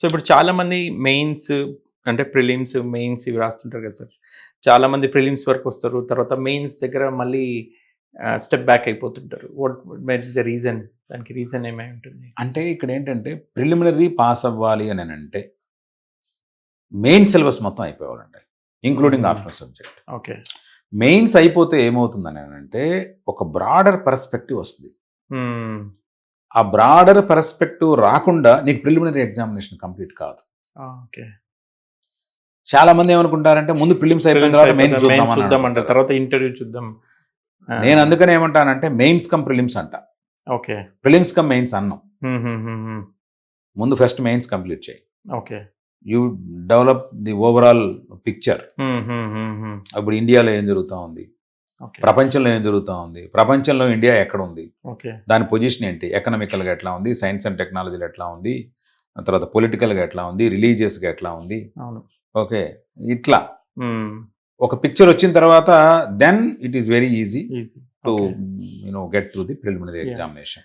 So ఇప్పుడు చాలామంది mains అంటే ప్రిలిమ్స్, మెయిన్స్ ఇవి రాస్తుంటారు కదా సార్. చాలామంది ప్రిలిమ్స్ వరకు వస్తారు. తర్వాత మెయిన్స్ దగ్గర మళ్ళీ స్టెప్ బ్యాక్ అయిపోతుంటారు. What maybe the reason? దానికి రీజన్ ఏమై ఉంటుంది? అంటే ఇక్కడ ఏంటంటే ప్రిలిమినరీ పాస్ అవ్వాలి అని అంటే మెయిన్ సిలబస్ మొత్తం అయిపోవాలండి, including optional subject. Okay. Mains అయిపోతే ఏమవుతుందని అంటే ఒక బ్రాడర్ పర్స్పెక్టివ్ వస్తుంది. ఆ బ్రాడర్ పర్స్పెక్టివ్ రాకుండా నీకు ప్రిలిమినరీ ఎగ్జామినేషన్ కంప్లీట్ కాదు. ఓకే. చాలా మంది ఏమనుకుంటారంటే ముందు ప్రిలిమ్స్ అయిపోయిన తర్వాత మెయిన్స్ చూద్దామంటారు, తర్వాత ఇంటర్వ్యూ చూద్దాం. నేను అందుకని ఏమంటానంటే మెయిన్స్ కమ్ ప్రిలిమ్స్ అంట. ఓకే. ప్రిలిమ్స్ కమ్ మెయిన్స్ అన్నాం. ముందు ఫస్ట్ మెయిన్స్ కంప్లీట్ చేయి. Okay. You develop the overall picture. ఇప్పుడు ఇండియాలో ఏం జరుగుతూ ఉంది, ప్రపంచంలో ఏం జరుగుతూ ఉంది, ప్రపంచంలో ఇండియా ఎక్కడ ఉంది, దాని పొజిషన్ ఏంటి, ఎకనామికల్గా ఎట్లా ఉంది, సైన్స్ అండ్ టెక్నాలజీలో ఎట్లా ఉంది, తర్వాత పొలిటికల్గా ఎట్లా ఉంది, రిలీజియస్గా ఎట్లా ఉంది. ఓకే, ఇట్లా ఒక పిక్చర్ వచ్చిన తర్వాత then it is very easy to get through the preliminary examination.